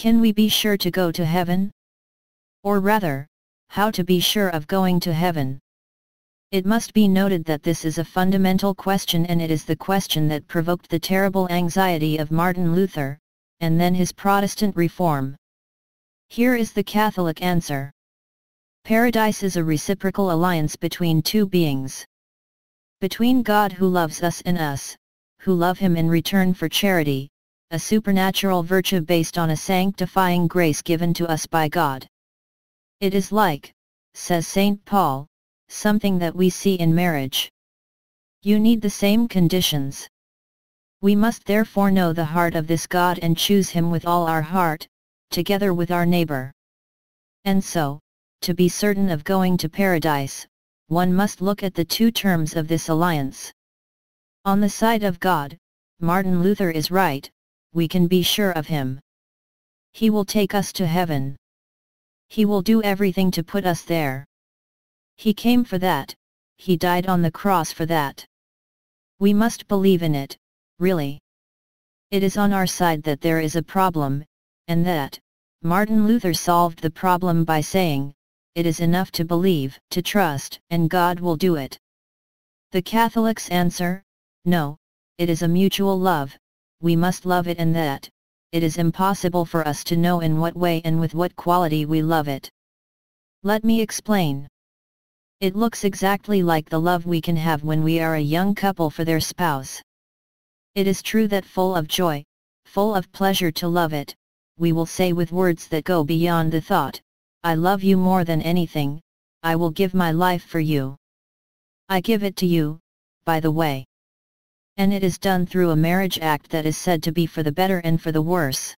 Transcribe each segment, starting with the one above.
Can we be sure to go to heaven? Or rather, how to be sure of going to heaven? It must be noted that this is a fundamental question, and it is the question that provoked the terrible anxiety of Martin Luther, and then his Protestant reform. Here is the Catholic answer. Paradise is a reciprocal alliance between two beings. Between God who loves us and us, who love Him in return for charity, a supernatural virtue based on a sanctifying grace given to us by God. It is like, says St. Paul, something that we see in marriage. You need the same conditions. We must therefore know the heart of this God and choose Him with all our heart, together with our neighbor. And so, to be certain of going to paradise, one must look at the two terms of this alliance. On the side of God, Martin Luther is right, we can be sure of Him. He will take us to heaven. He will do everything to put us there. He came for that, He died on the cross for that. We must believe in it, really. It is on our side that there is a problem, and that, Martin Luther solved the problem by saying, it is enough to believe, to trust, and God will do it. The Catholics answer, no, it is a mutual love, we must love it, and that, it is impossible for us to know in what way and with what quality we love it. Let me explain. It looks exactly like the love we can have when we are a young couple for their spouse. It is true that full of joy, full of pleasure to love it, we will say with words that go beyond the thought, I love you more than anything, I will give my life for you. I give it to you, by the way. And it is done through a marriage act that is said to be for the better and for the worse.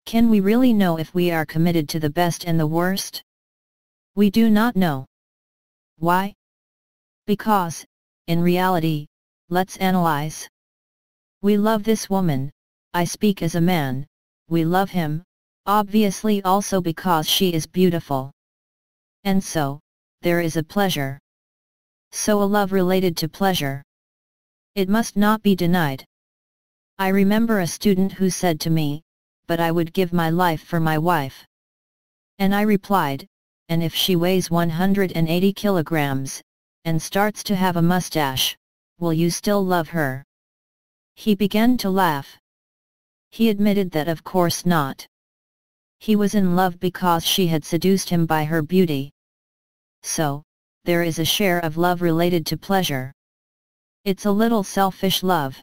Can we really know if we are committed to the best and the worst? We do not know. Why? Because, in reality, let's analyze. We love this woman, I speak as a man, we love him, obviously also because she is beautiful. And so, there is a pleasure. So a love related to pleasure. It must not be denied. I remember a student who said to me, but I would give my life for my wife. And I replied, and if she weighs 180 kilograms, and starts to have a mustache, will you still love her? He began to laugh. He admitted that of course not. He was in love because she had seduced him by her beauty. So, there is a share of love related to pleasure. It's a little selfish love.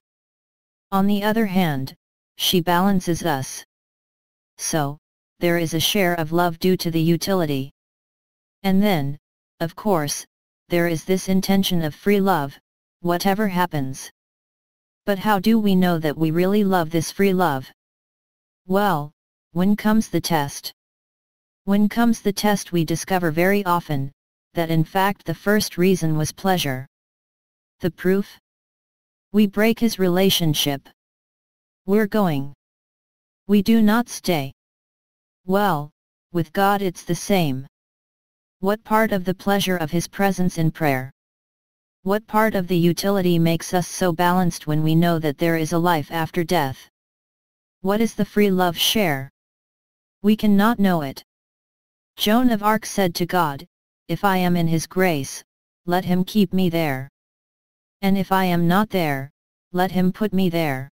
On the other hand, she balances us. So, there is a share of love due to the utility. And then, of course, there is this intention of free love, whatever happens. But how do we know that we really love this free love? Well, when comes the test? When comes the test, we discover very often, that in fact the first reason was pleasure. The proof? We break his relationship. We're going. We do not stay. Well, with God it's the same. What part of the pleasure of His presence in prayer? What part of the utility makes us so balanced when we know that there is a life after death? What is the free love share? We cannot know it. Joan of Arc said to God, if I am in His grace, let Him keep me there. And if I am not there, let Him put me there.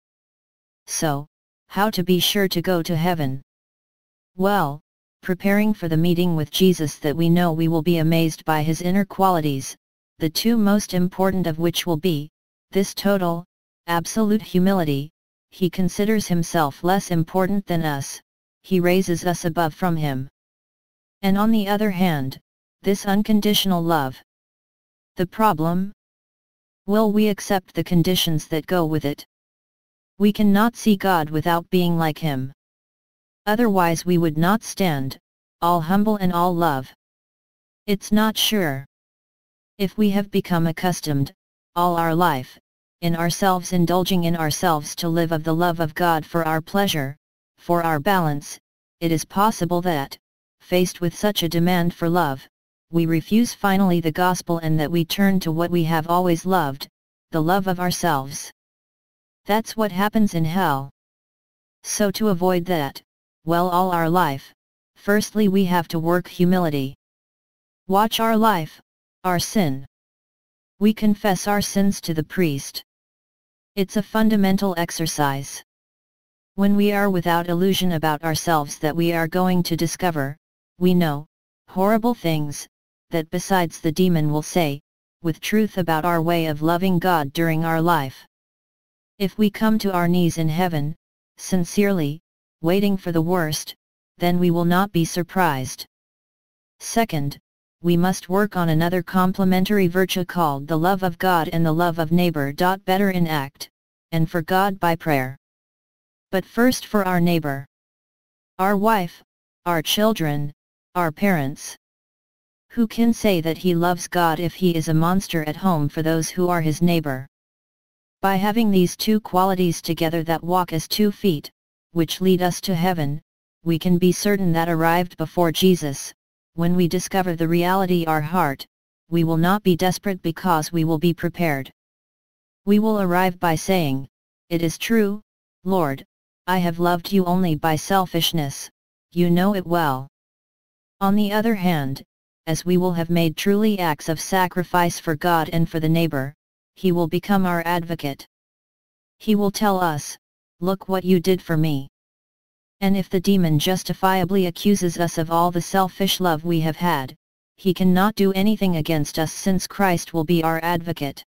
So, how to be sure to go to heaven? Well, preparing for the meeting with Jesus that we know we will be amazed by His inner qualities, the two most important of which will be, this total, absolute humility, He considers Himself less important than us, He raises us above from Him. And on the other hand, this unconditional love. The problem? Will we accept the conditions that go with it? We cannot see God without being like Him. Otherwise we would not stand, all humble and all love. It's not sure. If we have become accustomed, all our life, in ourselves indulging in ourselves to live of the love of God for our pleasure, for our balance, it is possible that, faced with such a demand for love, we refuse finally the gospel and that we turn to what we have always loved, the love of ourselves. That's what happens in hell. So to avoid that, well, all our life, firstly we have to work humility. Watch our life, our sin. We confess our sins to the priest. It's a fundamental exercise. When we are without illusion about ourselves that we are going to discover, we know, horrible things, that besides the demon will say, with truth about our way of loving God during our life. If we come to our knees in heaven, sincerely, waiting for the worst, then we will not be surprised. Second, we must work on another complementary virtue called the love of God and the love of neighbor. Better in act, and for God by prayer. But first for our neighbor. Our wife, our children, our parents. Who can say that he loves God if he is a monster at home for those who are his neighbor? By having these two qualities together that walk as 2 feet, which lead us to heaven, we can be certain that arrived before Jesus, when we discover the reality our heart, we will not be desperate because we will be prepared. We will arrive by saying, "It is true, Lord, I have loved you only by selfishness, you know it well." On the other hand, as we will have made truly acts of sacrifice for God and for the neighbor, he will become our advocate. He will tell us, "Look what you did for me." And if the demon justifiably accuses us of all the selfish love we have had, he cannot do anything against us since Christ will be our advocate.